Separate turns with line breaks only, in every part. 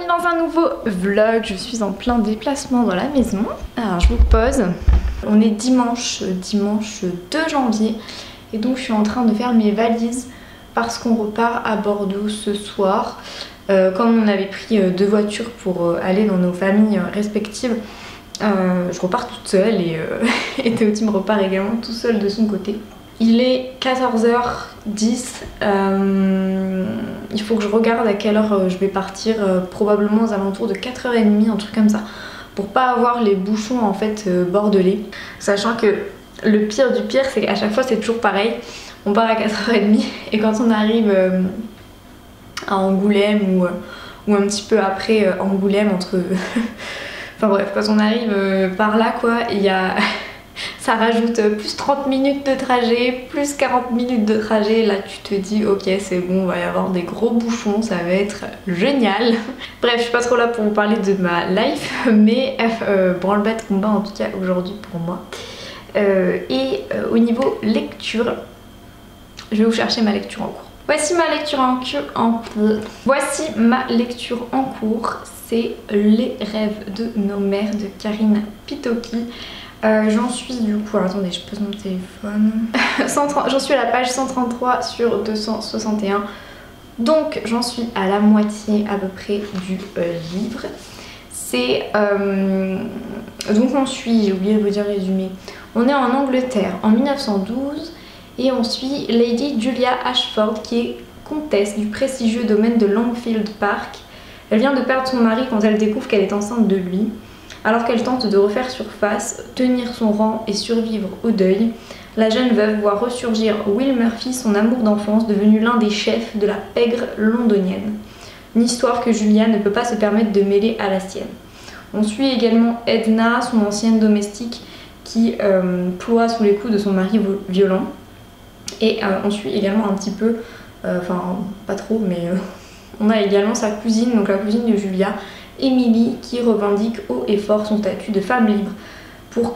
dans un nouveau vlog. Je suis en plein déplacement dans la maison. Alors je vous pose. On est dimanche 2 janvier et donc je suis en train de faire mes valises parce qu'on repart à Bordeaux ce soir. Comme on avait pris 2 voitures pour aller dans nos familles respectives, je repars toute seule et Théotime repart également tout seul de son côté. Il est 14h10, il faut que je regarde à quelle heure je vais partir, probablement aux alentours de 4h30, un truc comme ça, pour pas avoir les bouchons en fait bordelais. Sachant que le pire du pire, c'est qu'à chaque fois c'est toujours pareil, on part à 4h30 et quand on arrive à Angoulême ou un petit peu après Angoulême, entre... enfin bref, quand on arrive par là quoi, il y a... ça rajoute plus 30 minutes de trajet, plus 40 minutes de trajet. Là tu te dis ok c'est bon, on va y avoir des gros bouchons, ça va être génial. Bref, je suis pas trop là pour vous parler de ma life, mais branle-bas de combat en tout cas aujourd'hui pour moi. Au niveau lecture, je vais vous chercher ma lecture en cours. Voici ma lecture en cours, c'est Les rêves de nos mères de Karine Pitoki. J'en suis du coup, alors attendez, je pose mon téléphone. J'en suis à la page 133 sur 261. Donc j'en suis à la moitié à peu près du livre. C'est... donc on suit, j'ai oublié de vous dire le résumé. On est en Angleterre en 1912 et on suit Lady Julia Ashford qui est comtesse du prestigieux domaine de Longfield Park. Elle vient de perdre son mari quand elle découvre qu'elle est enceinte de lui. Alors qu'elle tente de refaire surface, tenir son rang et survivre au deuil, la jeune veuve voit ressurgir Will Murphy, son amour d'enfance, devenu l'un des chefs de la pègre londonienne. Une histoire que Julia ne peut pas se permettre de mêler à la sienne. On suit également Edna, son ancienne domestique, qui ploie sous les coups de son mari violent. Et on suit également un petit peu, enfin pas trop, mais on a également sa cousine, donc la cousine de Julia, Emily, qui revendique haut et fort son statut de femme libre pour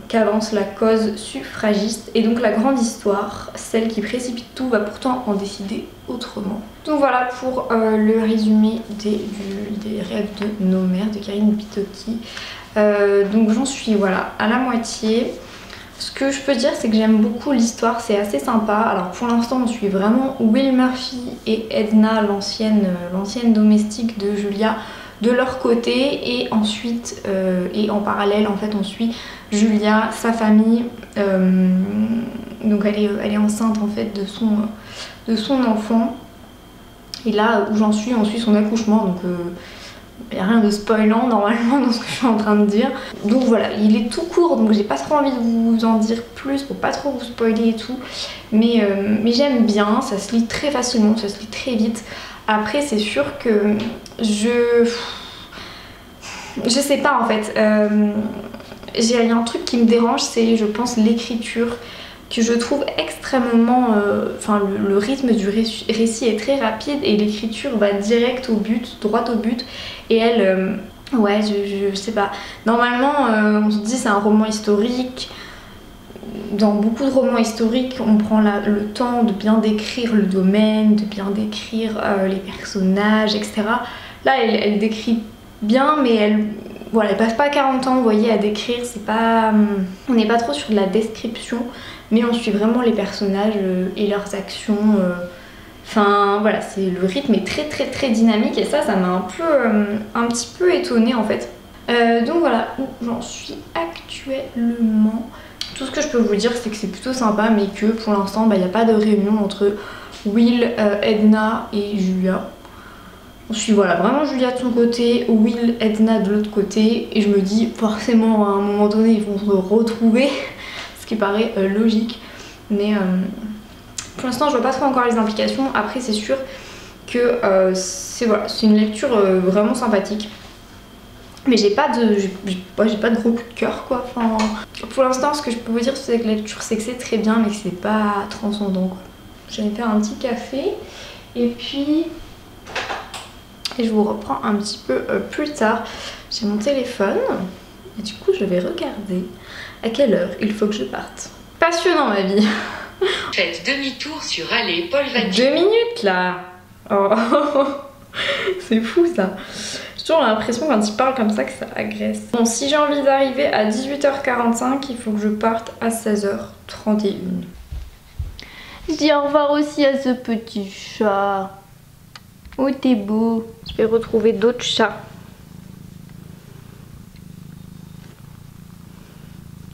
qu'avance la cause suffragiste. Et donc la grande histoire, celle qui précipite tout, va pourtant en décider autrement. Donc voilà pour le résumé des rêves de nos mères de Karine Pitoki. Donc j'en suis voilà à la moitié. Ce que je peux dire, c'est que j'aime beaucoup l'histoire, c'est assez sympa. Alors pour l'instant on suit vraiment Will Murphy et Edna, l'ancienne domestique de Julia, de leur côté, et ensuite et en parallèle en fait on suit Julia, sa famille. Donc elle est enceinte en fait de son enfant, et là où j'en suis, on suit son accouchement, donc il n'y a rien de spoilant normalement dans ce que je suis en train de dire. Donc voilà, il est tout court, donc j'ai pas trop envie de vous en dire plus pour pas trop vous spoiler et tout. Mais j'aime bien, ça se lit très facilement, ça se lit très vite. Après c'est sûr que je sais pas en fait. Il y a un truc qui me dérange, c'est je pense l'écriture, que je trouve extrêmement... Enfin le rythme du récit est très rapide et l'écriture va direct au but, droit au but. Et elle... ouais, je sais pas. Normalement, on se dit c'est un roman historique. Dans beaucoup de romans historiques, on prend le temps de bien décrire le domaine, de bien décrire les personnages, etc. Là, elle décrit bien, mais elle... Voilà, elle passe pas 40 ans, vous voyez, à décrire. C'est pas... on n'est pas trop sur de la description, mais on suit vraiment les personnages et leurs actions. Enfin voilà, le rythme est très dynamique et ça m'a un petit peu étonnée en fait. Donc voilà où j'en suis actuellement. Tout ce que je peux vous dire, c'est que c'est plutôt sympa, mais que pour l'instant il n'y a pas de réunion entre Will, Edna et Julia. On suit voilà, vraiment Julia de son côté, Will, Edna de l'autre côté, et je me dis forcément à un moment donné ils vont se retrouver, ce qui paraît logique, mais pour l'instant je vois pas trop encore les implications. Après c'est sûr que c'est une lecture vraiment sympathique, mais j'ai pas de gros coup de cœur quoi. Enfin, pour l'instant ce que je peux vous dire sur cette lecture, c'est que c'est très bien, mais que c'est pas transcendant quoi. Je vais faire un petit café et puis je vous reprends un petit peu plus tard. J'ai mon téléphone et du coup je vais regarder à quelle heure il faut que je parte. Passionnant ma vie.
Faites demi-tour sur allée Paul Valéry.
2 minutes là. Oh. C'est fou ça. J'ai toujours l'impression quand il parle comme ça que ça agresse. Bon, si j'ai envie d'arriver à 18h45, il faut que je parte à 16h31.
Je dis au revoir aussi à ce petit chat. Oh, t'es beau. Je vais retrouver d'autres chats.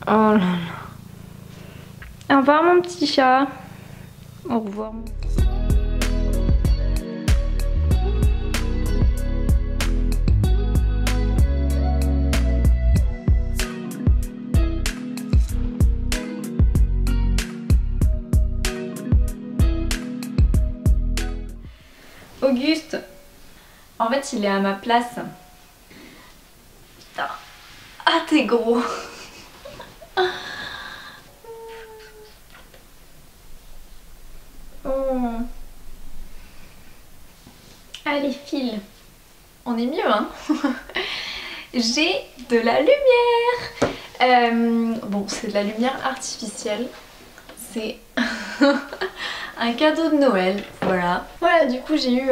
Oh là là. Au revoir mon petit chat. Au revoir.
Auguste, en fait il est à ma place. Putain. Ah t'es gros. Oh. Allez file. On est mieux hein. J'ai de la lumière. Bon c'est de la lumière artificielle. C'est un cadeau de Noël, voilà. Voilà, du coup j'ai eu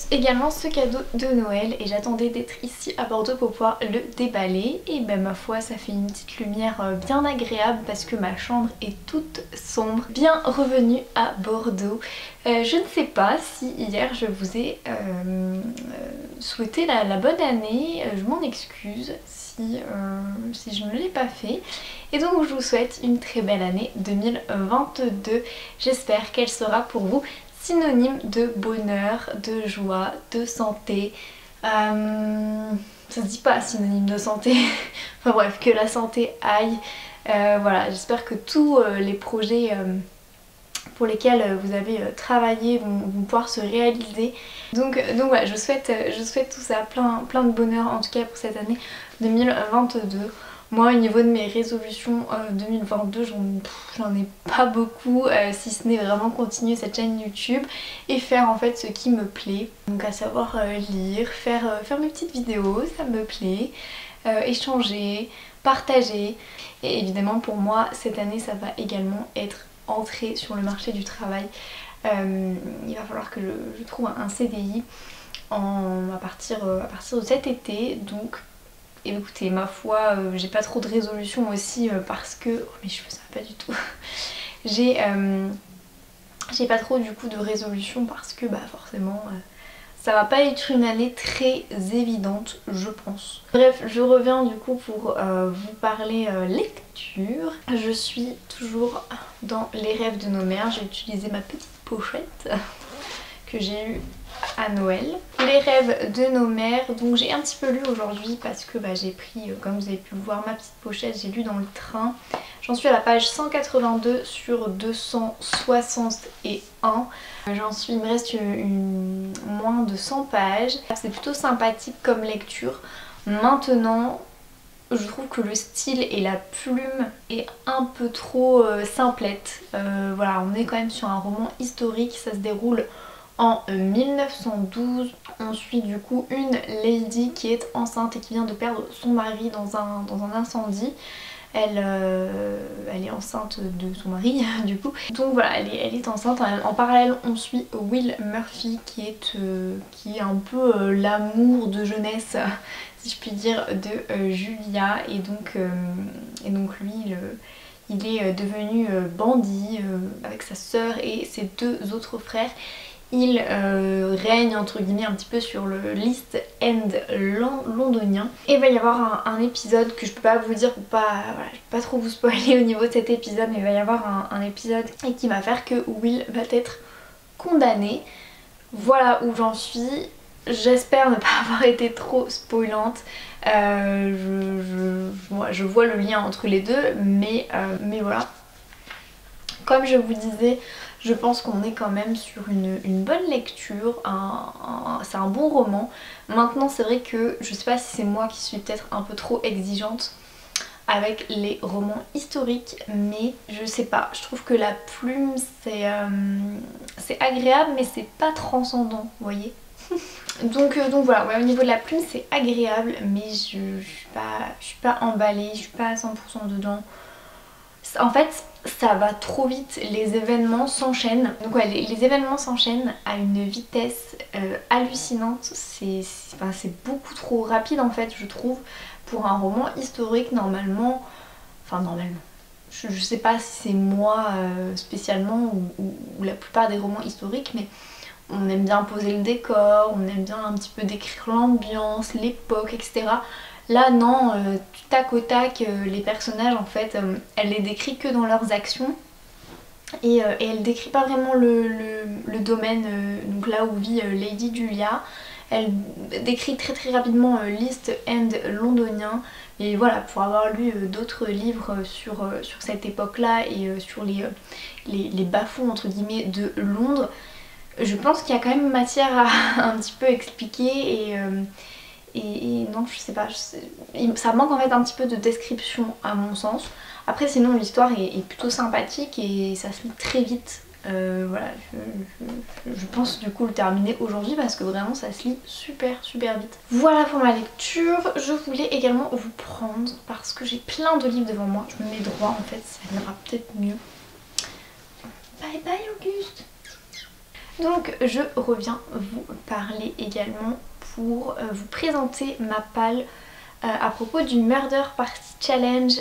également ce cadeau de Noël et j'attendais d'être ici à Bordeaux pour pouvoir le déballer. Et ben ma foi, ça fait une petite lumière bien agréable parce que ma chambre est toute sombre. Bien revenue à Bordeaux. Je ne sais pas si hier je vous ai souhaité la bonne année, je m'en excuse si je ne l'ai pas fait. Et donc je vous souhaite une très belle année 2022. J'espère qu'elle sera pour vous synonyme de bonheur, de joie, de santé. Ça se dit pas synonyme de santé. Enfin bref, que la santé aille. Voilà, j'espère que tous les projets pour lesquels vous avez travaillé vont pouvoir se réaliser. Donc voilà, je souhaite tout ça, plein de bonheur en tout cas pour cette année 2022. Moi au niveau de mes résolutions 2022 j'en ai pas beaucoup, si ce n'est vraiment continuer cette chaîne YouTube et faire en fait ce qui me plaît. Donc à savoir lire, faire mes petites vidéos, ça me plaît, échanger, partager. Et évidemment pour moi cette année ça va également être entrer sur le marché du travail. Il va falloir que je trouve un CDI à partir de cet été. Donc et écoutez, ma foi, j'ai pas trop de résolutions aussi parce que... Oh mes cheveux ça va pas du tout. J'ai pas trop du coup de résolutions parce que bah forcément ça va pas être une année très évidente je pense. Bref, je reviens du coup pour vous parler lecture. Je suis toujours dans Les Rêves de nos mères, j'ai utilisé ma petite pochette que j'ai eue à Noël. Les Rêves de nos mères, donc j'ai un petit peu lu aujourd'hui parce que bah, j'ai pris, comme vous avez pu le voir, ma petite pochette, j'ai lu dans le train. J'en suis à la page 182 sur 261. Il me reste moins de 100 pages. C'est plutôt sympathique comme lecture. Maintenant, je trouve que le style et la plume est un peu trop simplette. Voilà, on est quand même sur un roman historique, ça se déroule en 1912. On suit du coup une lady qui est enceinte et qui vient de perdre son mari dans un incendie. Elle est enceinte de son mari du coup. Donc voilà, elle est enceinte. En parallèle on suit Will Murphy qui est un peu l'amour de jeunesse si je puis dire de Julia. Et donc lui il est devenu bandit avec sa sœur et ses deux autres frères. Il règne entre guillemets un petit peu sur le l'East End londonien. Et il va y avoir un épisode que je peux pas vous dire pour pas, voilà, je peux pas trop vous spoiler au niveau de cet épisode, mais il va y avoir un épisode et qui va faire que Will va être condamné. Voilà où j'en suis. J'espère ne pas avoir été trop spoilante. Je vois le lien entre les deux, mais voilà. Comme je vous disais, je pense qu'on est quand même sur une bonne lecture, c'est un bon roman. Maintenant c'est vrai que je sais pas si c'est moi qui suis peut-être un peu trop exigeante avec les romans historiques, mais je sais pas, je trouve que la plume c'est agréable mais c'est pas transcendant, vous voyez. donc voilà, ouais, au niveau de la plume c'est agréable mais je suis pas emballée, je suis pas à 100% dedans. En fait ça va trop vite, les événements s'enchaînent. Donc ouais, les événements s'enchaînent à une vitesse hallucinante. C'est beaucoup trop rapide en fait je trouve pour un roman historique normalement. Enfin normalement. Je sais pas si c'est moi spécialement ou la plupart des romans historiques, mais on aime bien poser le décor, on aime bien un petit peu décrire l'ambiance, l'époque, etc. Là non, du tac au tac, les personnages en fait, elle les décrit que dans leurs actions et elle décrit pas vraiment le domaine, donc là où vit Lady Julia. Elle décrit très rapidement l'East End londonien. Et voilà, pour avoir lu d'autres livres sur cette époque-là et sur les bas-fonds entre guillemets de Londres, je pense qu'il y a quand même matière à un petit peu expliquer et non, je sais pas, ça manque en fait un petit peu de description à mon sens. Après sinon l'histoire est plutôt sympathique et ça se lit très vite. Voilà, je pense du coup le terminer aujourd'hui parce que vraiment ça se lit super vite. Voilà pour ma lecture. Je voulais également vous prendre, parce que j'ai plein de livres devant moi, je me mets droit en fait, ça ira peut-être mieux. Bye bye Auguste. Donc je reviens vous parler également pour vous présenter ma palle à propos du Murder Party Challenge.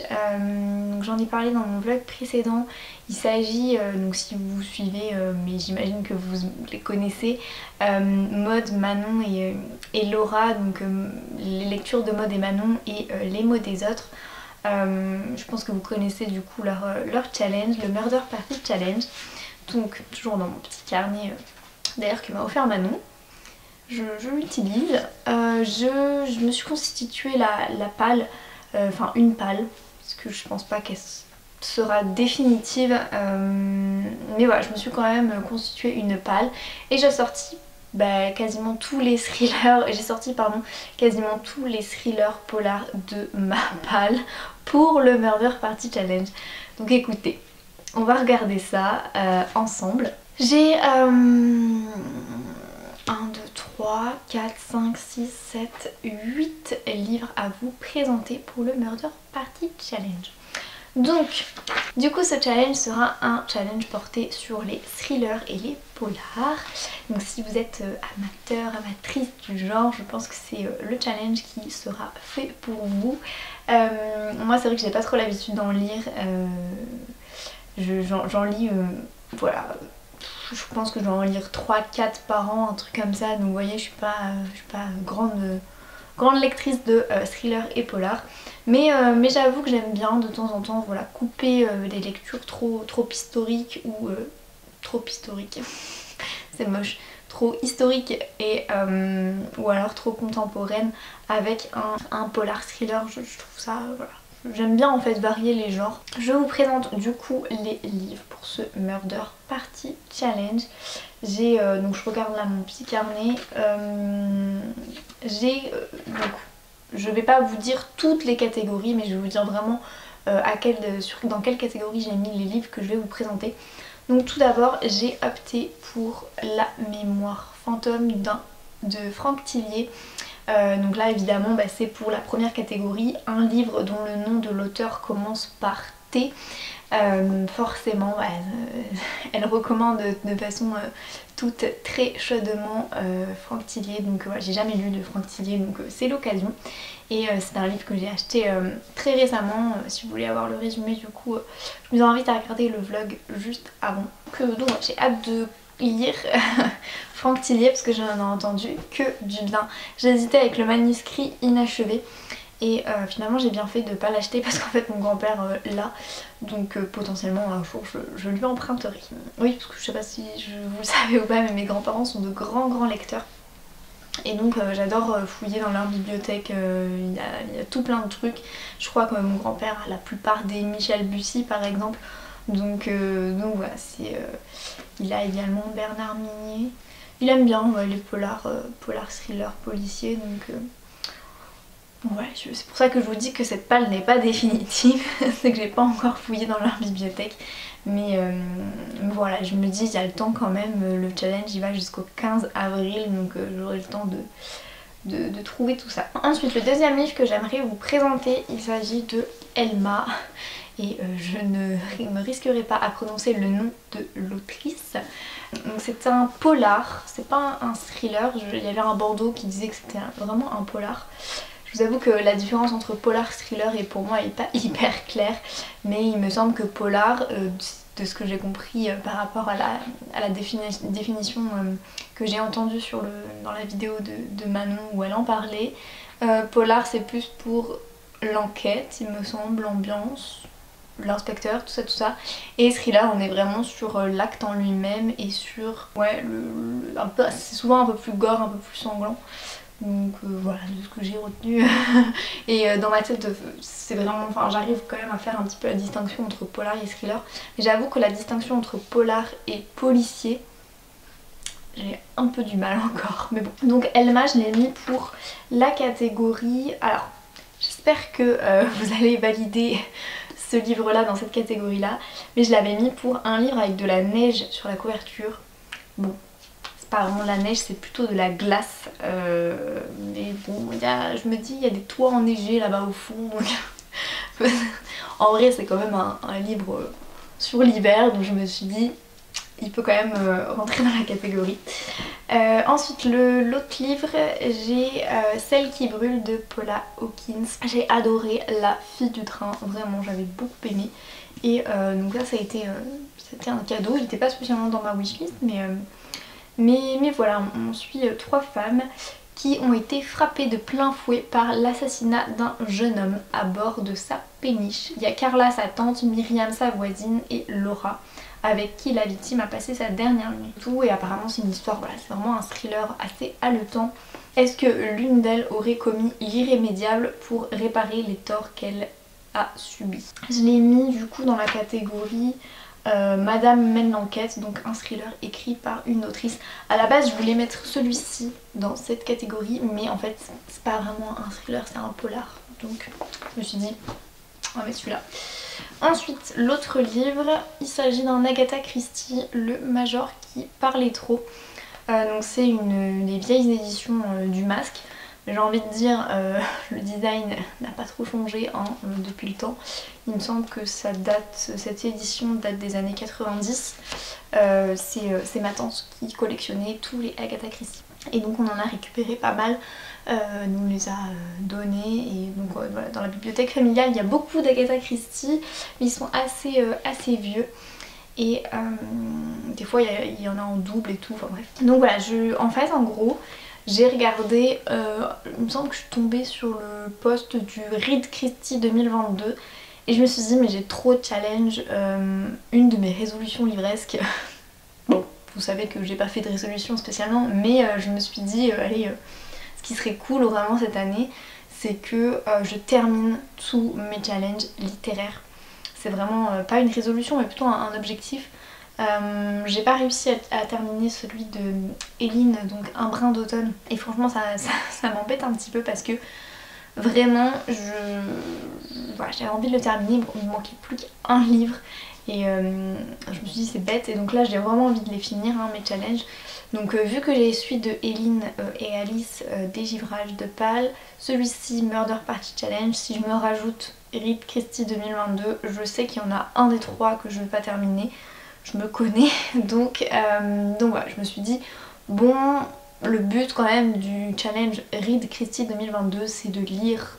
J'en ai parlé dans mon vlog précédent. Il s'agit, donc si vous suivez, mais j'imagine que vous les connaissez, Maud, Manon et Laura, donc les lectures de Maud et Manon et les mots des autres. Je pense que vous connaissez du coup leur challenge, le Murder Party Challenge. Donc toujours dans mon petit carnet d'ailleurs que m'a offert Manon. Je l'utilise. Je me suis constitué la palle, enfin une palle, parce que je pense pas qu'elle sera définitive, mais voilà, je me suis quand même constitué une palle et j'ai sorti quasiment tous les thrillers, quasiment tous les thrillers polars de ma palle pour le Murder Party Challenge. Donc écoutez, on va regarder ça ensemble. J'ai 1, 2, 3, 4, 5, 6, 7, 8 livres à vous présenter pour le Murder Party Challenge. Donc, du coup ce challenge sera un challenge porté sur les thrillers et les polars. Donc si vous êtes amateur, amatrice du genre, je pense que c'est le challenge qui sera fait pour vous. Moi c'est vrai que j'ai pas trop l'habitude d'en lire. J'en lis, voilà, je pense que je vais en lire 3-4 par an, un truc comme ça. Donc vous voyez, je suis pas grande lectrice de thriller et polar. Mais j'avoue que j'aime bien de temps en temps, voilà, couper des lectures trop historiques ou trop historiques. C'est moche. Trop historique et ou alors trop contemporaine avec un polar thriller. Je trouve ça, voilà. J'aime bien en fait varier les genres. Je vous présente du coup les livres pour ce Murder Party Challenge. J'ai, donc je regarde là mon petit carnet, donc je vais pas vous dire toutes les catégories, mais je vais vous dire vraiment dans quelle catégorie j'ai mis les livres que je vais vous présenter. Donc tout d'abord j'ai opté pour La mémoire fantôme de Franck Thillier. Donc là évidemment c'est pour la première catégorie, un livre dont le nom de l'auteur commence par T. Forcément elle recommande de façon toute très chaudement Franck Thillier. Donc voilà, j'ai jamais lu de Franck Thillier, donc c'est l'occasion. Et c'est un livre que j'ai acheté très récemment. Si vous voulez avoir le résumé du coup, je vous invite à regarder le vlog juste avant. Donc j'ai hâte de lire Franck Thillier parce que j'en ai entendu que du bien. J'hésitais avec le manuscrit inachevé et finalement j'ai bien fait de ne pas l'acheter parce qu'en fait mon grand-père l'a, donc potentiellement un jour je lui emprunterai. Oui, parce que je sais pas si vous le savez ou pas, mais mes grands-parents sont de grands lecteurs. Et donc j'adore fouiller dans leur bibliothèque, il y a tout plein de trucs. Je crois que mon grand-père a la plupart des Michel Bussy par exemple. Donc voilà, il a également Bernard Minier. Il aime bien les polars thrillers, policiers. Donc ouais, c'est pour ça que je vous dis que cette palle n'est pas définitive. C'est que j'ai pas encore fouillé dans leur bibliothèque. Mais voilà, je me dis il y a le temps quand même. Le challenge il va jusqu'au 15 avril. Donc j'aurai le temps de trouver tout ça. Ensuite, le deuxième livre que j'aimerais vous présenter, il s'agit de Elma. Et je ne me risquerai pas à prononcer le nom de l'autrice. Donc c'est un polar, c'est pas un thriller. Il y avait un Bordeaux qui disait que c'était vraiment un polar. Je vous avoue que la différence entre polar, thriller et pour moi elle n'est pas hyper claire. Mais il me semble que polar, de ce que j'ai compris par rapport à la définition que j'ai entendue dans la vidéo de Manon où elle en parlait, polar c'est plus pour l'enquête, il me semble, l'ambiance, l'inspecteur, tout ça. Et thriller, on est vraiment sur l'acte en lui-même et sur, ouais, c'est souvent un peu plus gore, un peu plus sanglant. Donc voilà, de ce que j'ai retenu. Et dans ma tête, c'est vraiment, enfin j'arrive quand même à faire un petit peu la distinction entre polar et thriller. Mais j'avoue que la distinction entre polar et policier, j'ai un peu du mal encore, mais bon. Donc Elma, je l'ai mis pour la catégorie, alors j'espère que vous allez valider ce livre là dans cette catégorie là, mais je l'avais mis pour un livre avec de la neige sur la couverture. Bon, c'est pas vraiment de la neige, c'est plutôt de la glace, mais bon, je me dis il y a des toits enneigés là-bas au fond, donc en vrai c'est quand même un livre sur l'hiver, donc je me suis dit il peut quand même rentrer dans la catégorie. Ensuite l'autre livre, j'ai Celle qui brûle de Paula Hawkins. J'ai adoré La fille du train, vraiment j'avais beaucoup aimé. Et donc là c'était un cadeau, il n'était pas spécialement dans ma wishlist mais voilà, on suit 3 femmes qui ont été frappées de plein fouet par l'assassinat d'un jeune homme à bord de sa péniche. Il y a Carla, sa tante, Myriam, sa voisine et Laura, avec qui la victime a passé sa dernière nuit. Tout, et apparemment c'est une histoire, voilà, c'est vraiment un thriller assez haletant. Est-ce que l'une d'elles aurait commis l'irrémédiable pour réparer les torts qu'elle a subis? Je l'ai mis du coup dans la catégorie Madame mène l'enquête, donc un thriller écrit par une autrice. À la base je voulais mettre celui-ci dans cette catégorie, mais en fait c'est pas vraiment un thriller, c'est un polar. Donc je me suis dit on va mettre celui-là. Ensuite l'autre livre, il s'agit d'un Agatha Christie, Le Major qui parlait trop. Donc c'est une des vieilles éditions du Masque. J'ai envie de dire le design n'a pas trop changé depuis le temps. Il me semble que cette édition date des années 90. C'est ma tante qui collectionnait tous les Agatha Christie. Et donc on en a récupéré pas mal, nous les a donnés. Et donc voilà, dans la bibliothèque familiale il y a beaucoup d'Agatha Christie, mais ils sont assez vieux. Et des fois il y en a en double et tout, enfin bref. Donc voilà, en fait en gros j'ai regardé, il me semble que je suis tombée sur le post du Read Christie 2022 et je me suis dit mais j'ai trop de challenge, une de mes résolutions livresques. Bon, vous savez que j'ai pas fait de résolution spécialement, mais je me suis dit allez, ce qui serait cool vraiment cette année, c'est que je termine tous mes challenges littéraires. C'est vraiment pas une résolution mais plutôt un objectif. J'ai pas réussi à terminer celui de Éline, donc Un brin d'automne, et franchement ça m'embête un petit peu parce que vraiment voilà, j'avais envie de le terminer, il me manquait plus qu'un livre et je me suis dit c'est bête, et donc là j'ai vraiment envie de les finir mes challenges. Donc vu que j'ai celui de Éline et Alice, Dégivrage de Pâle, celui-ci Murder Party Challenge, si je me rajoute Read Christie 2022, je sais qu'il y en a un des 3 que je ne vais pas terminer. Je me connais, donc voilà, je me suis dit bon, le but quand même du challenge Read Christie 2022 c'est de lire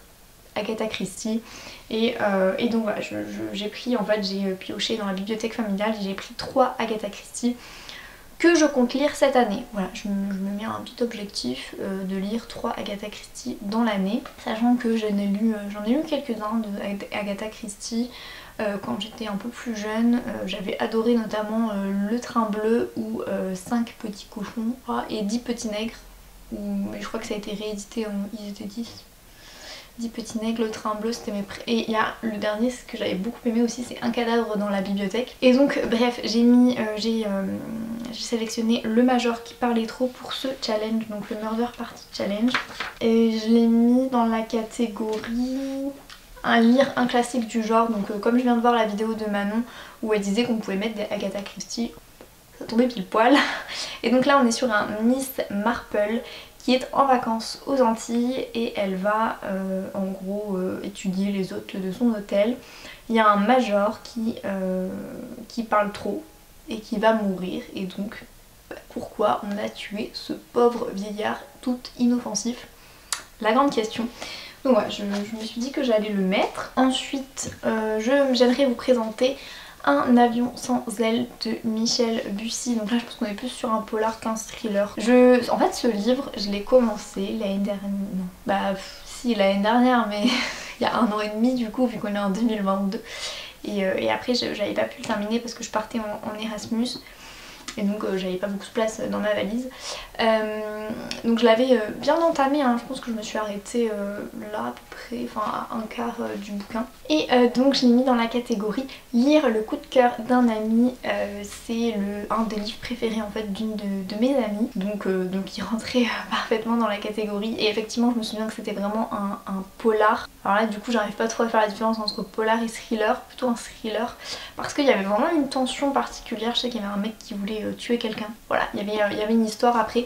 Agatha Christie, et donc voilà, j'ai pris, en fait j'ai pioché dans la bibliothèque familiale et j'ai pris 3 Agatha Christie que je compte lire cette année. Voilà, je me mets un petit objectif de lire 3 Agatha Christie dans l'année, sachant que j'en ai lu quelques-uns de Agatha Christie quand j'étais un peu plus jeune. J'avais adoré notamment Le Train Bleu ou 5 petits cochons et 10 petits nègres, mais je crois que ça a été réédité, ils étaient 10 petits nègres, Le Train Bleu, c'était mes et il y a le dernier, ce que j'avais beaucoup aimé aussi, c'est Un cadavre dans la bibliothèque. Et donc bref, j'ai sélectionné Le Major qui parlait trop pour ce challenge, donc le Murder Party Challenge, et je l'ai mis dans la catégorie lire un classique du genre. Donc comme je viens de voir la vidéo de Manon où elle disait qu'on pouvait mettre des Agatha Christie, ça tombait pile poil. Et donc là on est sur un Miss Marple qui est en vacances aux Antilles et elle va en gros étudier les hôtes de son hôtel. Il y a un major qui parle trop et qui va mourir, et donc pourquoi on a tué ce pauvre vieillard tout inoffensif? La grande question. Donc voilà, je me suis dit que j'allais le mettre. Ensuite, j'aimerais vous présenter Un avion sans ailes de Michel Bussy. Donc là je pense qu'on est plus sur un polar qu'un thriller. En fait ce livre je l'ai commencé l'année dernière. Non, bah si, l'année dernière, mais il y a 1 an et demi du coup, vu qu'on est en 2022. Et après j'avais pas pu le terminer parce que je partais en Erasmus. Et donc j'avais pas beaucoup de place dans ma valise. Donc je l'avais bien entamé, hein. Je pense que je me suis arrêtée là à peu près, enfin à un quart du bouquin. Et donc je l'ai mis dans la catégorie lire le coup de cœur d'un ami. C'est un des livres préférés en fait d'une de mes amies. Donc il rentrait parfaitement dans la catégorie. Et effectivement je me souviens que c'était vraiment un polar. Alors là du coup j'arrive pas trop à faire la différence entre polar et thriller, plutôt un thriller. Parce qu'il y avait vraiment une tension particulière. Je sais qu'il y avait un mec qui voulait tuer quelqu'un. Voilà, il y avait une histoire après.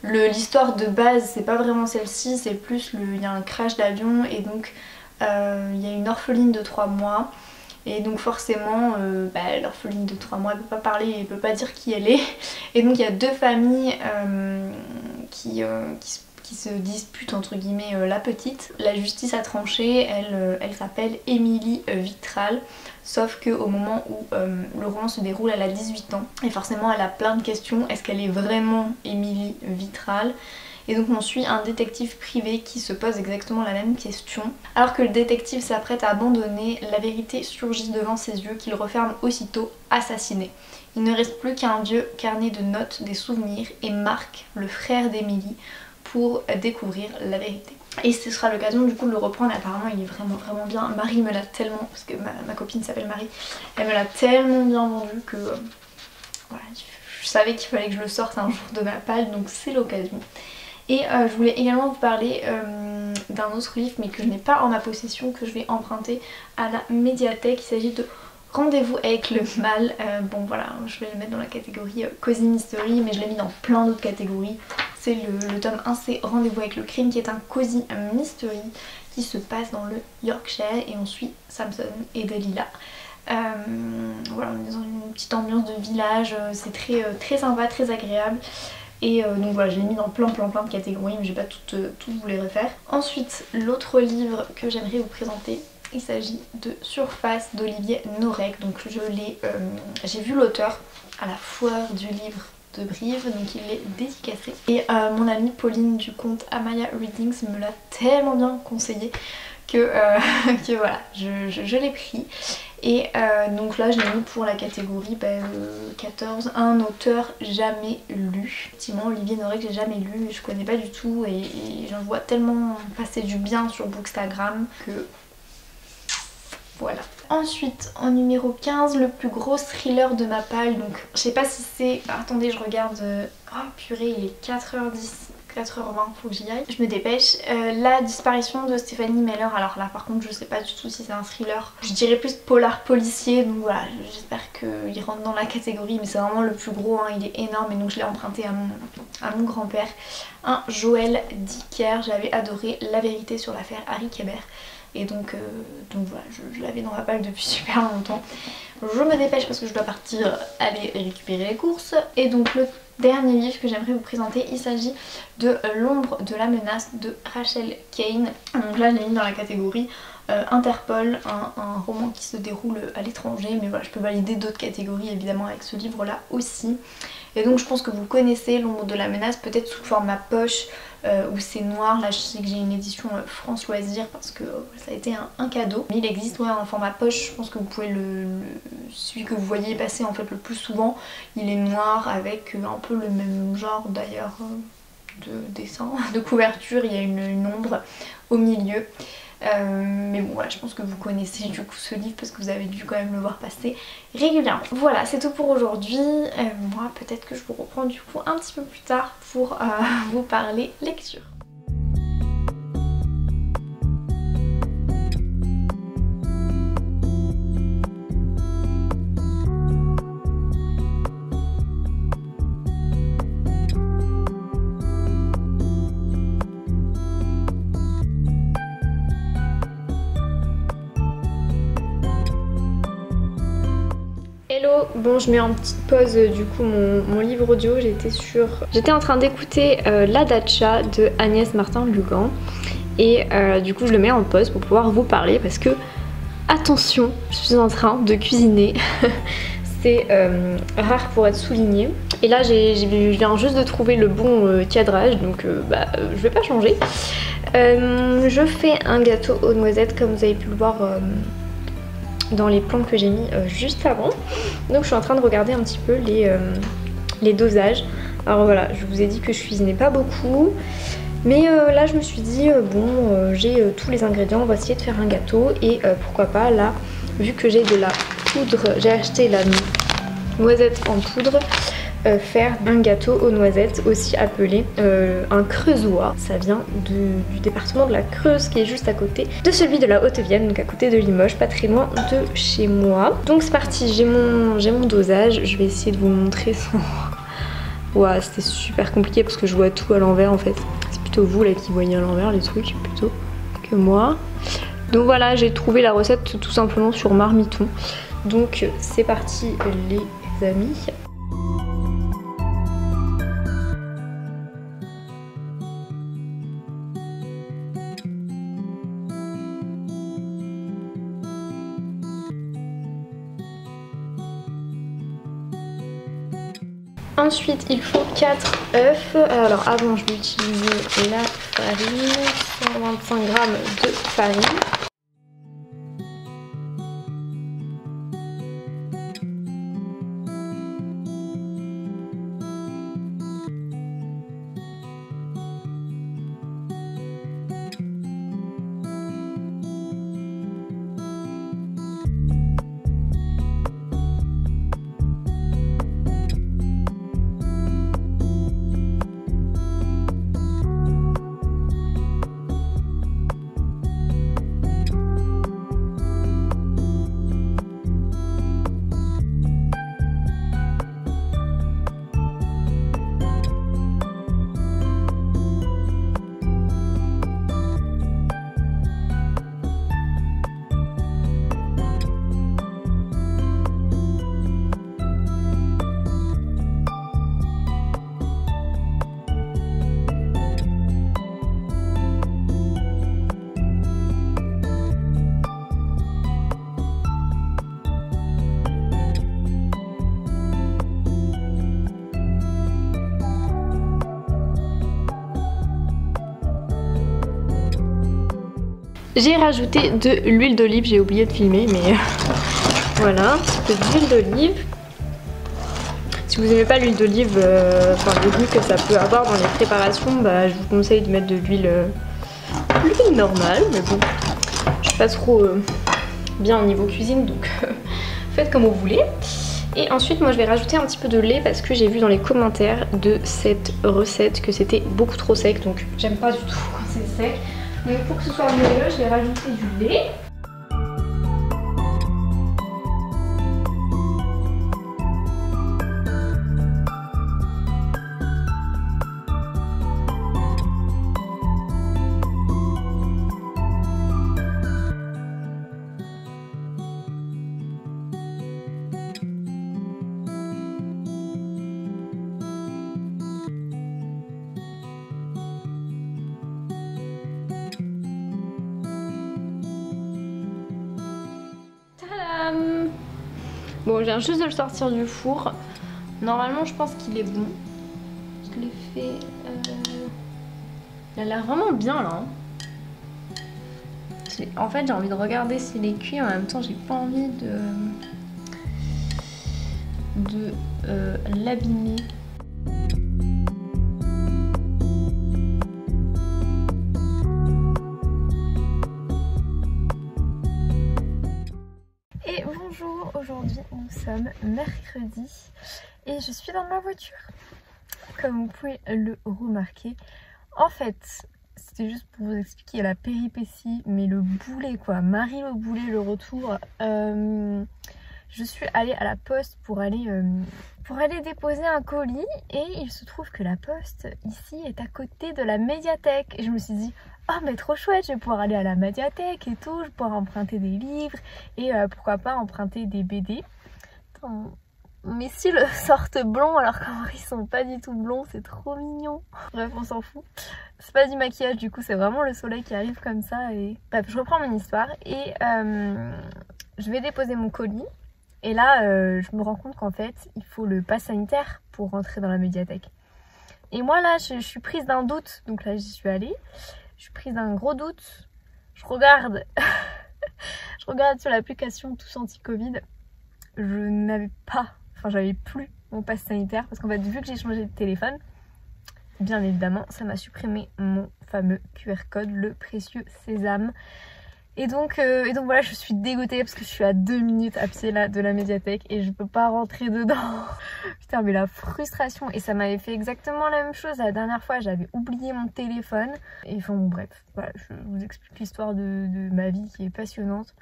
L'histoire de base c'est pas vraiment celle-ci, c'est plus il y a un crash d'avion et donc il y a une orpheline de 3 mois. Et donc forcément l'orpheline de 3 mois elle peut pas parler, elle peut pas dire qui elle est. Et donc il y a 2 familles qui se disputent entre guillemets la petite. La justice a tranché, elle s'appelle Émilie Vitral. Sauf qu'au moment où le roman se déroule, elle a 18 ans. Et forcément elle a plein de questions. Est-ce qu'elle est vraiment Émilie Vitral ? Et donc on suit un détective privé qui se pose exactement la même question. Alors que le détective s'apprête à abandonner, la vérité surgit devant ses yeux qu'il referme aussitôt, assassiné. Il ne reste plus qu'un vieux carnet de notes, des souvenirs, et Marc, le frère d'Émilie, pour découvrir la vérité. Et ce sera l'occasion du coup de le reprendre. Apparemment il est vraiment bien. Marie me l'a tellement, parce que ma copine s'appelle Marie, elle me l'a tellement bien vendu que voilà, je savais qu'il fallait que je le sorte un jour de ma palle, donc c'est l'occasion. Et je voulais également vous parler d'un autre livre mais que je n'ai pas en ma possession, que je vais emprunter à la médiathèque. Il s'agit de Rendez-vous avec le mal. Bon voilà, je vais le mettre dans la catégorie Cozy Mystery, mais je l'ai mis dans plein d'autres catégories. C'est le tome 1, c'est Rendez-vous avec le crime, qui est un Cozy Mystery qui se passe dans le Yorkshire et on suit Samson et Delilah. Voilà, on est dans une petite ambiance de village, c'est très sympa, très agréable. Et donc voilà, je l'ai mis dans plein de catégories, mais je vais pas toutes vous les refaire. Ensuite, l'autre livre que j'aimerais vous présenter, il s'agit de Surface d'Olivier Norek. Donc j'ai vu l'auteur à la foire du livre de Brive, donc il est dédicacé. Et mon amie Pauline du compte Amaya Readings me l'a tellement bien conseillé que voilà, je l'ai pris. Et donc là je l'ai mis pour la catégorie 14, un auteur jamais lu. Effectivement Olivier Norek j'ai jamais lu, je connais pas du tout et j'en vois tellement passer du bien sur Bookstagram que voilà. Ensuite en numéro 15, le plus gros thriller de ma palle. Donc je sais pas si c'est... attendez je regarde... oh purée il est 4h10, 4h20, faut que j'y aille. Je me dépêche. La disparition de Stéphanie Meller. Alors là par contre je sais pas du tout si c'est un thriller. Je dirais plus polar policier. Donc voilà, j'espère qu'il rentre dans la catégorie. Mais c'est vraiment le plus gros, hein. Il est énorme et donc je l'ai emprunté à mon grand-père. Un Joël Dicker. J'avais adoré La vérité sur l'affaire Harry Kéber. Et donc voilà, je l'avais dans ma palle depuis super longtemps. Je me dépêche parce que je dois partir aller récupérer les courses. Et donc le dernier livre que j'aimerais vous présenter, il s'agit de L'ombre de la menace de Rachel Kane. Donc là je l'ai mis dans la catégorie Interpol, un roman qui se déroule à l'étranger. Mais voilà, je peux valider d'autres catégories évidemment avec ce livre là aussi. Et donc je pense que vous connaissez L'ombre de la menace, peut-être sous format poche où c'est noir. Là je sais que j'ai une édition France Loisirs parce que ça a été un cadeau. Mais il existe en format poche, je pense que vous pouvez celui que vous voyez passer en fait le plus souvent. Il est noir avec un peu le même genre d'ailleurs de dessin, de couverture. Il y a une ombre au milieu. Mais bon voilà, je pense que vous connaissez du coup ce livre parce que vous avez dû quand même le voir passer régulièrement. Voilà, c'est tout pour aujourd'hui. Moi peut-être que je vous reprends du coup un petit peu plus tard pour vous parler lecture. Hello, bon je mets en petite pause du coup mon livre audio, j'étais en train d'écouter La Dacha de Agnès Martin-Lugan et du coup je le mets en pause pour pouvoir vous parler parce que attention, je suis en train de cuisiner. C'est rare pour être souligné et là je viens juste de trouver le bon cadrage donc je vais pas changer. Je fais un gâteau aux noisettes comme vous avez pu le voir dans les plans que j'ai mis juste avant. Donc je suis en train de regarder un petit peu les dosages. Alors voilà, je vous ai dit que je cuisinais pas beaucoup. Mais là je me suis dit j'ai tous les ingrédients, on va essayer de faire un gâteau. Et pourquoi pas là, vu que j'ai de la poudre, j'ai acheté la noisette en poudre, faire un gâteau aux noisettes, aussi appelé un creusois. Ça vient du département de la Creuse qui est juste à côté de celui de la Haute-Vienne, donc à côté de Limoges, pas très loin de chez moi. Donc c'est parti, j'ai mon dosage, je vais essayer de vous montrer sans... Ouah, c'était super compliqué parce que je vois tout à l'envers en fait. C'est plutôt vous là qui voyez à l'envers les trucs plutôt que moi. Donc voilà, j'ai trouvé la recette tout simplement sur Marmiton. Donc c'est parti les amis. Ensuite, il faut 4 œufs. Alors avant, je vais utiliser la farine, 125 g de farine. J'ai rajouté de l'huile d'olive, j'ai oublié de filmer mais voilà, un petit peu d'huile d'olive. Si vous n'aimez pas l'huile d'olive, le goût que ça peut avoir dans les préparations, je vous conseille de mettre de l'huile normale. Mais bon, je suis pas trop bien au niveau cuisine donc faites comme vous voulez. Et ensuite moi je vais rajouter un petit peu de lait parce que j'ai vu dans les commentaires de cette recette que c'était beaucoup trop sec, donc j'aime pas du tout quand c'est sec. Donc pour que ce soit mieux, je vais rajouter du lait. Bon, je viens juste de le sortir du four. Normalement, je pense qu'il est bon. Je l'ai fait... Il a l'air vraiment bien là. En fait, j'ai envie de regarder s'il est cuit. En même temps, j'ai pas envie de l'abîmer. Bonjour, aujourd'hui nous sommes mercredi et je suis dans ma voiture. Comme vous pouvez le remarquer, en fait c'était juste pour vous expliquer la péripétie, mais le boulet quoi, Marie le boulet, le retour. Je suis allée à la poste pour aller déposer un colis et il se trouve que la poste ici est à côté de la médiathèque et je me suis dit oh mais trop chouette, je vais pouvoir aller à la médiathèque et tout, je vais pouvoir emprunter des livres et pourquoi pas emprunter des BD.
Putain, mes cils sortent blonds alors qu'en vrai ils sont pas du tout blonds, c'est trop mignon. Bref, on s'en fout. C'est pas du maquillage du coup, c'est vraiment le soleil qui arrive comme ça. Et bref, je reprends mon histoire et je vais déposer mon colis. Et là, je me rends compte qu'en fait, il faut le pass sanitaire pour rentrer dans la médiathèque. Et moi là, je suis prise d'un doute. Donc là, j'y suis allée. Je suis prise d'un gros doute. Je regarde, je regarde sur l'application Tous Anti-Covid. Je n'avais pas, enfin j'avais plus mon pass sanitaire parce qu'en fait vu que j'ai changé de téléphone, bien évidemment ça m'a supprimé mon fameux QR code, le précieux sésame. Et donc voilà, je suis dégoûtée parce que je suis à 2 minutes à pied là de la médiathèque et je peux pas rentrer dedans. Putain, mais la frustration. Et ça m'avait fait exactement la même chose la dernière fois, j'avais oublié mon téléphone. Et enfin bon, bref, voilà, je vous explique l'histoire de ma vie qui est passionnante.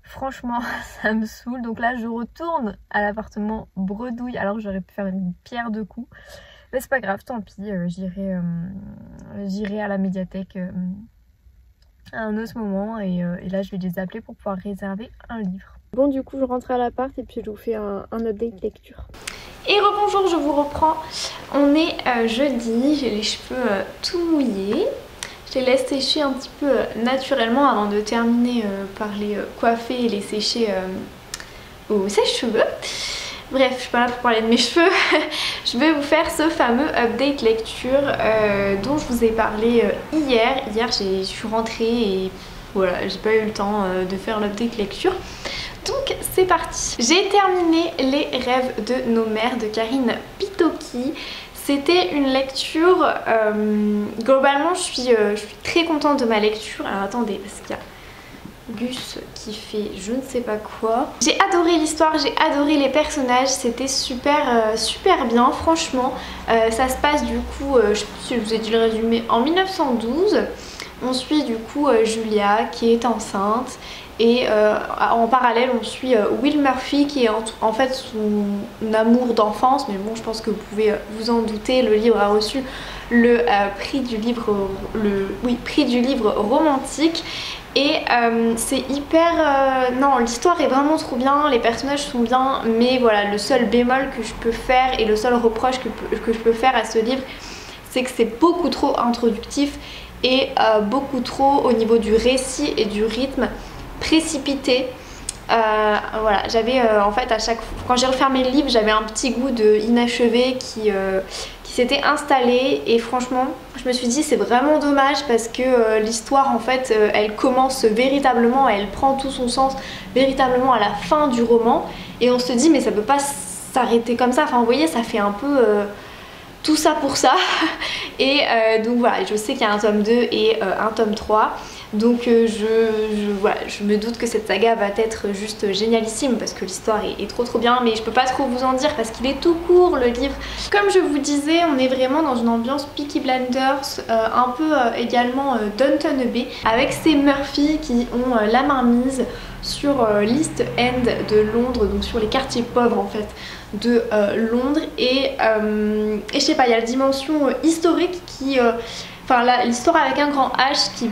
Franchement, ça me saoule. Donc là, je retourne à l'appartement bredouille alors que j'aurais pu faire une pierre deux coups. Mais c'est pas grave, tant pis, j'irai à la médiathèque à un autre moment et là je vais les appeler pour pouvoir réserver un livre. Bon, du coup je rentre à l'appart et puis je vous fais un update lecture.
Et rebonjour, je vous reprends. On est jeudi, j'ai les cheveux tout mouillés. Je les laisse sécher un petit peu naturellement avant de terminer par les coiffer et les sécher au sèche-cheveux. Bref, je suis pas là pour parler de mes cheveux. Je vais vous faire ce fameux update lecture dont je vous ai parlé hier. Hier, je suis rentrée et voilà, j'ai pas eu le temps de faire l'update lecture. Donc c'est parti. J'ai terminé Les rêves de nos mères de Karine Pitoki. C'était une lecture, globalement je suis très contente de ma lecture. Alors attendez, parce qu'il y a Gus qui fait je ne sais pas quoi. J'ai adoré l'histoire, j'ai adoré les personnages, c'était super bien franchement. Ça se passe du coup, je sais plus si je vous ai dit le résumé, en 1912. On suit du coup Julia qui est enceinte et en parallèle on suit Will Murphy qui est en fait son amour d'enfance, mais bon je pense que vous pouvez vous en douter, le livre a reçu le prix du livre romantique. Et c'est hyper... non, l'histoire est vraiment trop bien, les personnages sont bien, mais voilà, le seul bémol que je peux faire et le seul reproche que je peux faire à ce livre, c'est que c'est beaucoup trop introductif et beaucoup trop au niveau du récit et du rythme précipité. Voilà, j'avais en fait à chaque fois, quand j'ai refermé le livre, j'avais un petit goût de inachevé qui s'était installé et franchement je me suis dit c'est vraiment dommage parce que l'histoire en fait elle commence véritablement, elle prend tout son sens véritablement à la fin du roman et on se dit mais ça peut pas s'arrêter comme ça, enfin vous voyez ça fait un peu tout ça pour ça et donc voilà, je sais qu'il y a un tome 2 et un tome 3. Donc voilà, je me doute que cette saga va être juste génialissime parce que l'histoire est trop bien, mais je peux pas trop vous en dire parce qu'il est tout court le livre. Comme je vous disais, on est vraiment dans une ambiance Peaky Blinders, un peu également Downton Abbey, avec ces Murphy qui ont la main mise sur l'East End de Londres, donc sur les quartiers pauvres en fait de Londres et je sais pas, il y a la dimension historique qui... Enfin l'histoire avec un grand H qui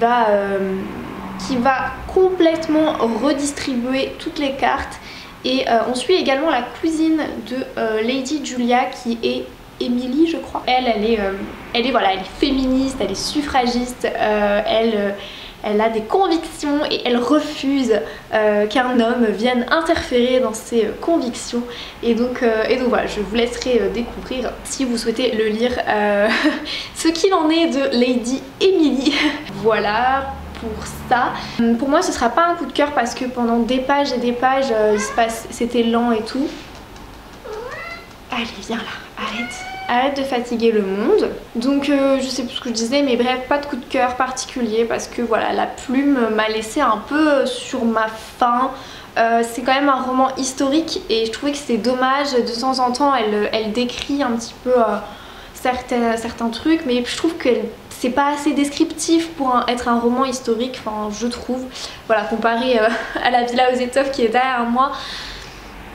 va complètement redistribuer toutes les cartes et on suit également la cousine de Lady Julia qui est Emily je crois. Elle est féministe, elle est suffragiste, elle a des convictions et elle refuse qu'un homme vienne interférer dans ses convictions et donc voilà, je vous laisserai découvrir si vous souhaitez le lire ce qu'il en est de Lady Emily. Voilà pour ça. Pour moi ce sera pas un coup de cœur parce que pendant des pages et des pages c'était lent et tout. Allez viens là, arrête de fatiguer le monde. Donc je sais plus ce que je disais mais bref, pas de coup de cœur particulier parce que voilà, la plume m'a laissé un peu sur ma faim. C'est quand même un roman historique et je trouvais que c'était dommage, de temps en temps elle décrit un petit peu certains trucs, mais je trouve que c'est pas assez descriptif pour être un roman historique, enfin je trouve, voilà, comparé à La Villa aux étoffes qui est derrière moi.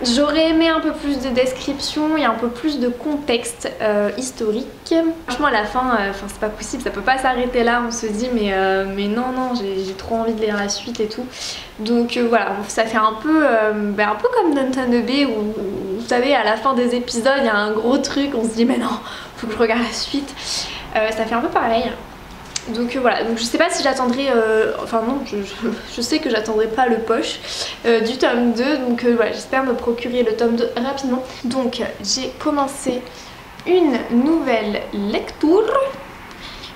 J'aurais aimé un peu plus de description et un peu plus de contexte historique. Franchement à la fin, c'est pas possible, ça peut pas s'arrêter là, on se dit mais non, j'ai trop envie de lire la suite et tout. Donc voilà, ça fait un peu comme Downton Abbey où vous savez à la fin des épisodes il y a un gros truc, on se dit mais non, faut que je regarde la suite. Ça fait un peu pareil. Donc voilà, donc je sais pas si j'attendrai, enfin non, je sais que j'attendrai pas le poche du tome 2, donc voilà, j'espère me procurer le tome 2 rapidement. Donc j'ai commencé une nouvelle lecture.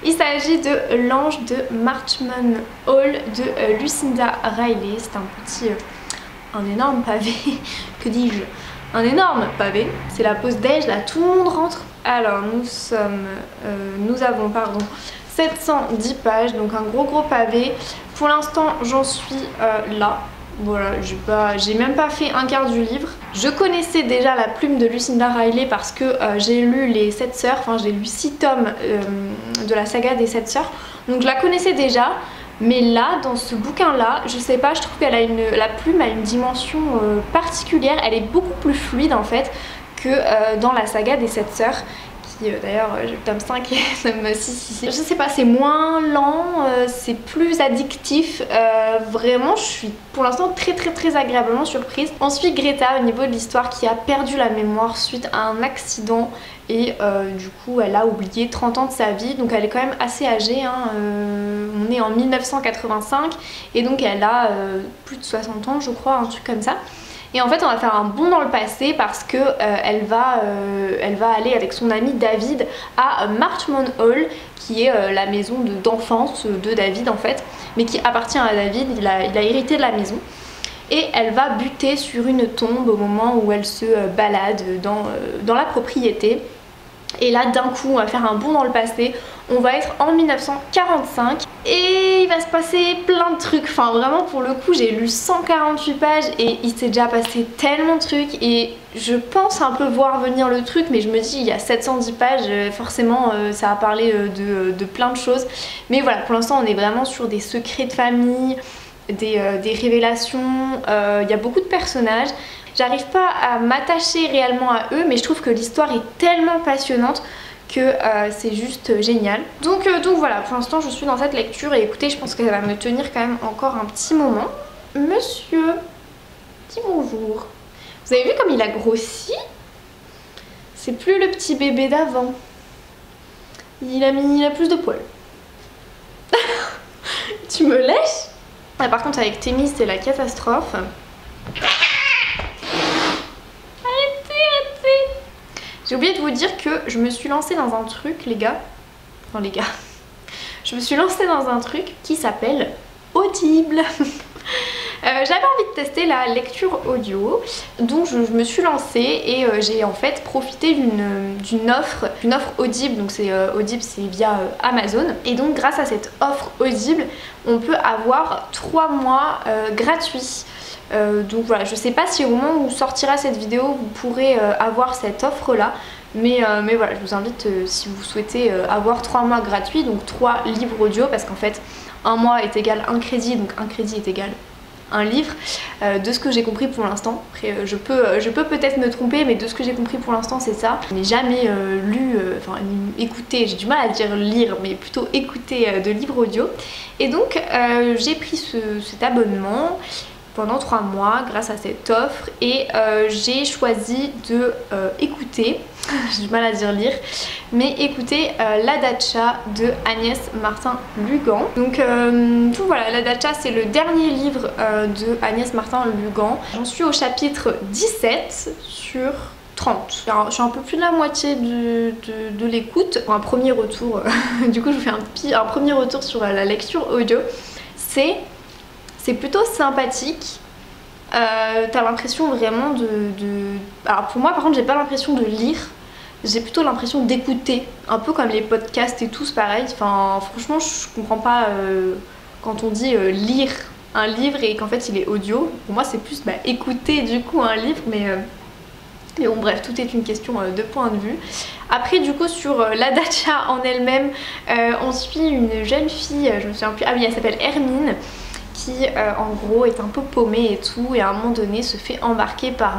Il s'agit de L'Ange de Marchmont Hall de Lucinda Riley. C'est un petit, un énorme pavé, que dis-je, un énorme pavé. C'est la pause déj, là tout le monde rentre. Alors nous avons 710 pages, donc un gros pavé. Pour l'instant j'en suis là. Voilà, j'ai même pas fait un quart du livre. Je connaissais déjà la plume de Lucinda Riley parce que j'ai lu les 7 sœurs, enfin j'ai lu 6 tomes de la saga des 7 sœurs. Donc je la connaissais déjà, mais là, dans ce bouquin là, je sais pas, je trouve qu'elle a la plume a une dimension particulière. Elle est beaucoup plus fluide en fait que dans la saga des 7 sœurs. D'ailleurs j'ai le tome 5 et le tome 6 ici. Je sais pas, c'est moins lent, c'est plus addictif. Vraiment je suis pour l'instant très agréablement surprise. Ensuite Greta, au niveau de l'histoire, qui a perdu la mémoire suite à un accident et du coup elle a oublié 30 ans de sa vie, donc elle est quand même assez âgée hein. On est en 1985 et donc elle a plus de 60 ans je crois, un truc comme ça. Et en fait on va faire un bond dans le passé parce que elle va aller avec son ami David à Marchmont Hall, qui est la maison d'enfance de David en fait, mais qui appartient à David, il a hérité de la maison. Et elle va buter sur une tombe au moment où elle se balade dans la propriété. Et là d'un coup on va faire un bond dans le passé, on va être en 1945 et il va se passer plein de trucs. Enfin vraiment pour le coup j'ai lu 148 pages et il s'est déjà passé tellement de trucs et je pense un peu voir venir le truc, mais je me dis il y a 710 pages, forcément ça va parler de plein de choses. Mais voilà, pour l'instant on est vraiment sur des secrets de famille, des révélations, il y a beaucoup de personnages. J'arrive pas à m'attacher réellement à eux, mais je trouve que l'histoire est tellement passionnante que c'est juste génial. Donc voilà, pour l'instant je suis dans cette lecture et écoutez, je pense qu'elle va me tenir quand même encore un petit moment. Monsieur, dis bonjour. Vous avez vu comme il a grossi? C'est plus le petit bébé d'avant. Il a plus de poils. Tu me lèches? Ah, par contre avec Témis c'est la catastrophe. J'ai oublié de vous dire que je me suis lancée dans un truc les gars. Enfin les gars. Je me suis lancée dans un truc qui s'appelle Audible. J'avais envie de tester la lecture audio, donc je me suis lancée et j'ai en fait profité d'une offre Audible. Donc c'est Audible, c'est via Amazon, et donc grâce à cette offre Audible on peut avoir 3 mois gratuits. Donc voilà, je sais pas si au moment où sortira cette vidéo vous pourrez avoir cette offre là, mais voilà, je vous invite si vous souhaitez avoir 3 mois gratuits, donc 3 livres audio, parce qu'en fait un mois est égal un crédit, donc un crédit est égal un livre, de ce que j'ai compris pour l'instant. Après je peux peut-être me tromper, mais de ce que j'ai compris pour l'instant c'est ça. Je n'ai jamais lu, enfin écouté, j'ai du mal à dire lire, mais plutôt écouter de livres audio. Et donc j'ai pris cet abonnement pendant 3 mois grâce à cette offre et j'ai choisi de écouter, j'ai du mal à dire lire, mais écouter La Datcha de Agnès Martin-Lugan. Donc tout voilà, La Datcha c'est le dernier livre de Agnès Martin-Lugan. J'en suis au chapitre 17 sur 30. Je suis un peu plus de la moitié de l'écoute. Pour un premier retour, du coup je vous fais un premier retour sur la lecture audio. C'est plutôt sympathique. T'as l'impression vraiment Alors pour moi par contre j'ai pas l'impression de lire, j'ai plutôt l'impression d'écouter. Un peu comme les podcasts et tout, c'est pareil. Enfin franchement je comprends pas quand on dit lire un livre et qu'en fait il est audio. Pour moi c'est plus écouter du coup un livre, mais bon bref, tout est une question de point de vue. Après du coup sur La Datcha en elle-même, on suit une jeune fille, je me souviens plus, ah oui elle s'appelle Hermine, qui en gros est un peu paumé et tout, et à un moment donné se fait embarquer par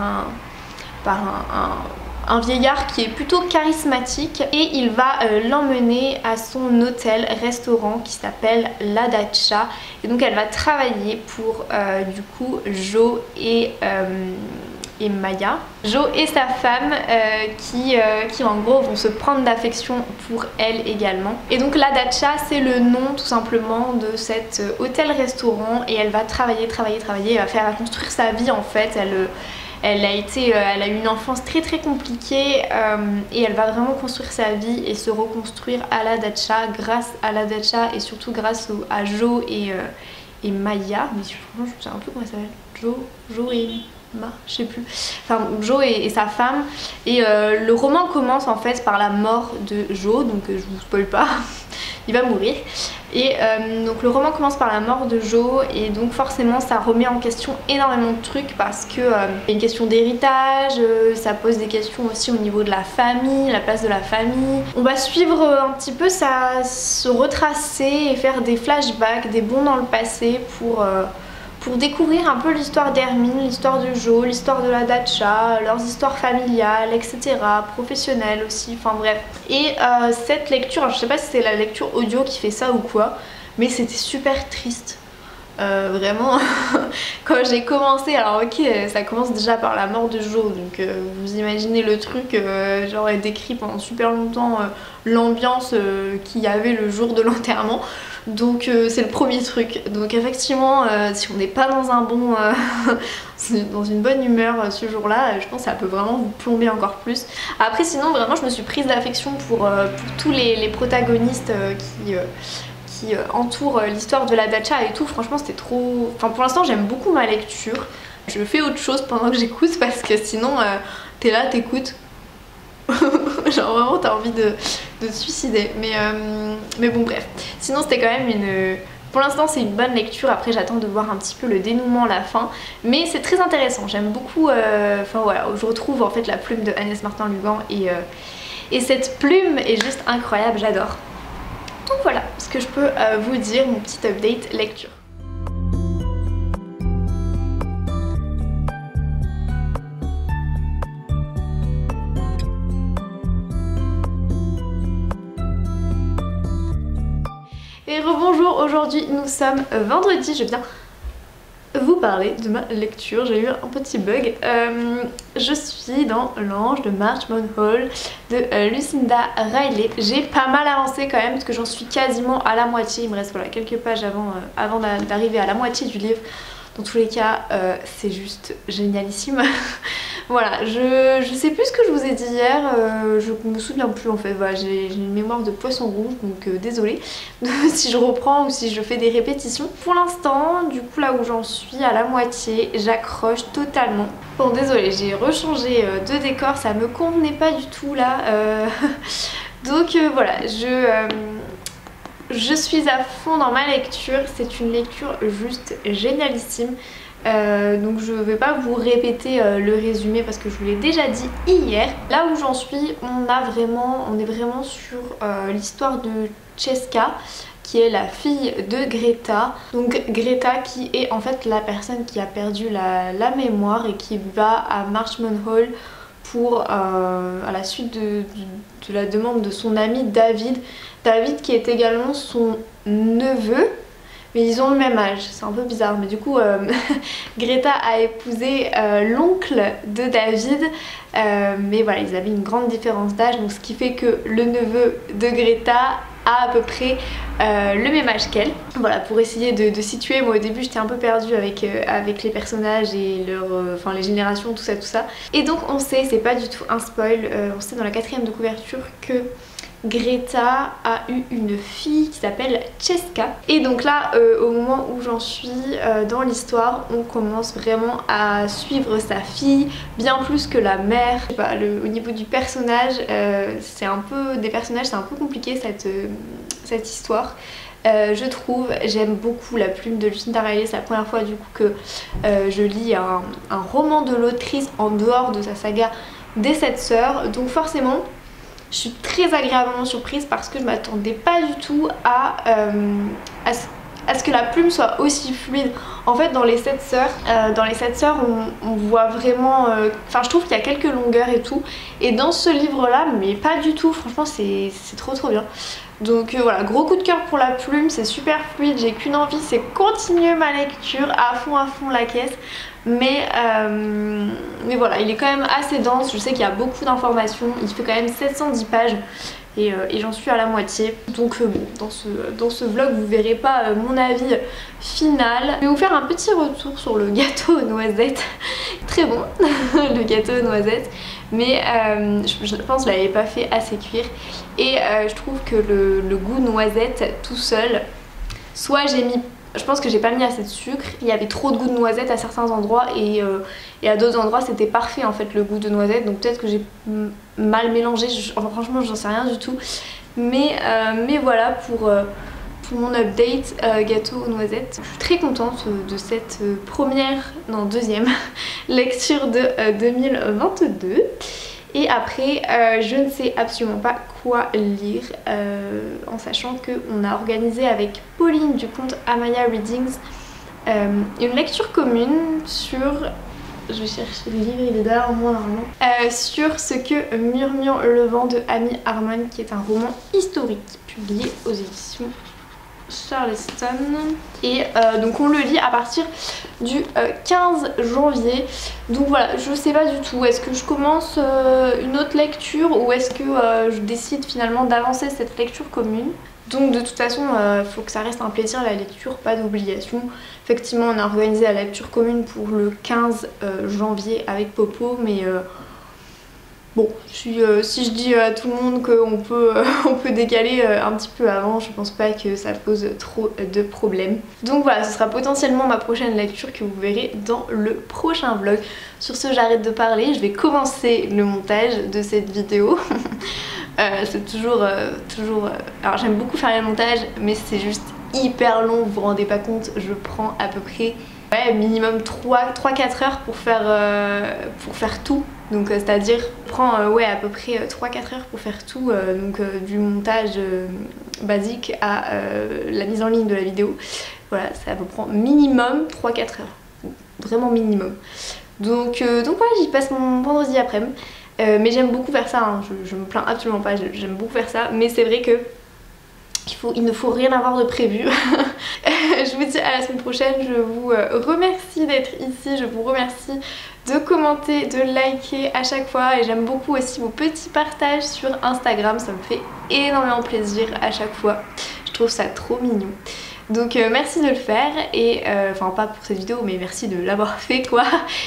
un vieillard qui est plutôt charismatique, et il va l'emmener à son hôtel-restaurant qui s'appelle La Dacha, et donc elle va travailler pour du coup Joe et Maya. Joe et sa femme qui en gros vont se prendre d'affection pour elle également. Et donc La Dacha, c'est le nom tout simplement de cet hôtel-restaurant, et elle va travailler, elle va faire construire sa vie en fait. Elle a eu une enfance très compliquée et elle va vraiment construire sa vie et se reconstruire à La Dacha, grâce à La Dacha et surtout grâce à Joe et Maya. Mais franchement je sais un peu comment ça s'appelle. Joe et je sais plus. Enfin Joe et sa femme. Et le roman commence en fait par la mort de Joe, donc je vous spoil pas. Il va mourir. Et donc le roman commence par la mort de Joe, et donc forcément ça remet en question énormément de trucs parce que y a une question d'héritage, ça pose des questions aussi au niveau de la famille, la place de la famille. On va suivre un petit peu ça, se retracer et faire des flashbacks, des bonds dans le passé pour découvrir un peu l'histoire d'Hermine, l'histoire de Joe, l'histoire de La Dacha, leurs histoires familiales, etc. Professionnelles aussi, enfin bref. Et cette lecture, alors je sais pas si c'est la lecture audio qui fait ça ou quoi, mais c'était super triste. Vraiment, quand j'ai commencé, alors ok, ça commence déjà par la mort de Joe, donc vous imaginez le truc, j'aurais décrit pendant super longtemps l'ambiance qu'il y avait le jour de l'enterrement. Donc c'est le premier truc. Donc effectivement si on n'est pas dans un bon dans une bonne humeur ce jour-là, je pense que ça peut vraiment vous plomber encore plus. Après sinon vraiment je me suis prise d'affection pour tous les protagonistes qui entourent l'histoire de La Dacha et tout. Franchement c'était trop... Enfin pour l'instant j'aime beaucoup ma lecture. Je fais autre chose pendant que j'écoute parce que sinon t'es là, t'écoutes. Genre vraiment t'as envie de te suicider, mais bon bref. Sinon c'était quand même une... Pour l'instant c'est une bonne lecture, après j'attends de voir un petit peu le dénouement à la fin. Mais c'est très intéressant, j'aime beaucoup, enfin voilà, je retrouve en fait la plume de Agnès Martin-Lugan et cette plume est juste incroyable, j'adore. Donc voilà ce que je peux vous dire, mon petit update lecture. Et rebonjour, aujourd'hui nous sommes vendredi, je viens vous parler de ma lecture, j'ai eu un petit bug. Je suis dans L'Ange de Marchmont Hall de Lucinda Riley. J'ai pas mal avancé quand même parce que j'en suis quasiment à la moitié, il me reste voilà, quelques pages avant d'arriver à la moitié du livre. Dans tous les cas c'est juste génialissime. Voilà, je sais plus ce que je vous ai dit hier, je me souviens plus en fait, voilà, j'ai une mémoire de poisson rouge, donc désolée si je reprends ou si je fais des répétitions. Pour l'instant, du coup là où j'en suis à la moitié, j'accroche totalement. Bon désolée, j'ai rechangé de décor, ça me convenait pas du tout là, donc voilà, je suis à fond dans ma lecture, c'est une lecture juste génialissime. Donc je vais pas vous répéter le résumé parce que je vous l'ai déjà dit hier. Là où j'en suis, on est vraiment sur l'histoire de Cheska, qui est la fille de Greta. Donc Greta qui est en fait la personne qui a perdu la mémoire et qui va à Marchmont Hall pour à la suite de la demande de son ami David. David qui est également son neveu. Mais ils ont le même âge, c'est un peu bizarre, mais du coup Greta a épousé l'oncle de David, mais voilà, ils avaient une grande différence d'âge, donc ce qui fait que le neveu de Greta a à peu près le même âge qu'elle. Voilà, pour essayer de situer, moi au début j'étais un peu perdue avec les personnages et enfin les générations, tout ça. Et donc on sait, c'est pas du tout un spoil, on sait dans la 4e de couverture que Greta a eu une fille qui s'appelle Cheska. Et donc là au moment où j'en suis dans l'histoire, on commence vraiment à suivre sa fille bien plus que la mère. Je sais pas, au niveau du personnage, c'est un peu compliqué cette histoire. Je trouve, j'aime beaucoup la plume de Lucinda Riley, c'est la première fois du coup que je lis un roman de l'autrice en dehors de sa saga des 7 sœurs, donc forcément je suis très agréablement surprise parce que je m'attendais pas du tout à à ce que la plume soit aussi fluide. En fait dans les 7 sœurs, on voit vraiment, enfin je trouve qu'il y a quelques longueurs et tout, et dans ce livre là mais pas du tout, franchement c'est trop bien. Donc voilà, gros coup de cœur pour la plume, c'est super fluide, j'ai qu'une envie, c'est continuer ma lecture à fond la caisse. Mais voilà, il est quand même assez dense, je sais qu'il y a beaucoup d'informations, il fait quand même 710 pages et j'en suis à la moitié. Donc bon, dans ce vlog vous verrez pas mon avis final. Je vais vous faire un petit retour sur le gâteau aux noisettes, très bon le gâteau aux noisettes. Mais je pense que je l'avais pas fait assez cuire et je trouve que le goût noisette tout seul, soit je pense que j'ai pas mis assez de sucre, il y avait trop de goût de noisette à certains endroits et à d'autres endroits c'était parfait en fait le goût de noisette, donc peut-être que j'ai mal mélangé, enfin, franchement j'en sais rien du tout, mais voilà pour mon update gâteau aux noisettes. Je suis très contente de cette deuxième lecture de 2022. Et après je ne sais absolument pas quoi lire, en sachant qu'on a organisé avec Pauline du compte Amaya Readings une lecture commune sur, je vais chercher le livre, il est derrière moi normalement, sur Ce que murmure le vent de Amy Harmon, qui est un roman historique publié aux éditions Charleston. Et donc on le lit à partir du 15 janvier. Donc voilà, je sais pas du tout, est-ce que je commence une autre lecture ou est-ce que je décide finalement d'avancer cette lecture commune. Donc de toute façon faut que ça reste un plaisir la lecture, pas d'obligation. Effectivement on a organisé la lecture commune pour le 15 janvier avec Popo, mais bon, si je dis à tout le monde qu'on peut, on peut décaler un petit peu avant, je pense pas que ça pose trop de problèmes. Donc voilà, ce sera potentiellement ma prochaine lecture que vous verrez dans le prochain vlog. Sur ce, j'arrête de parler, je vais commencer le montage de cette vidéo. C'est toujours... Alors j'aime beaucoup faire le montage, mais c'est juste hyper long, vous vous rendez pas compte, je prends à peu près minimum 3-4 heures pour faire tout. Donc c'est-à-dire prend à peu près 3-4 heures pour faire tout, donc du montage basique à la mise en ligne de la vidéo. Voilà, ça vous prend minimum 3-4 heures, vraiment minimum. Donc voilà, j'y passe mon vendredi après-midi. Mais j'aime beaucoup faire ça, hein. Je me plains absolument pas, j'aime beaucoup faire ça, mais c'est vrai que il ne faut rien avoir de prévu. Je vous dis à la semaine prochaine, je vous remercie d'être ici, je vous remercie de commenter, de liker à chaque fois, et j'aime beaucoup aussi vos petits partages sur Instagram, ça me fait énormément plaisir à chaque fois, je trouve ça trop mignon. Donc merci de le faire, et enfin pas pour cette vidéo, mais merci de l'avoir fait quoi.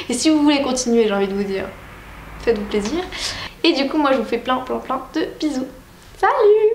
Et si vous voulez continuer, j'ai envie de vous dire, faites-vous plaisir. Et du coup moi je vous fais plein de bisous. Salut!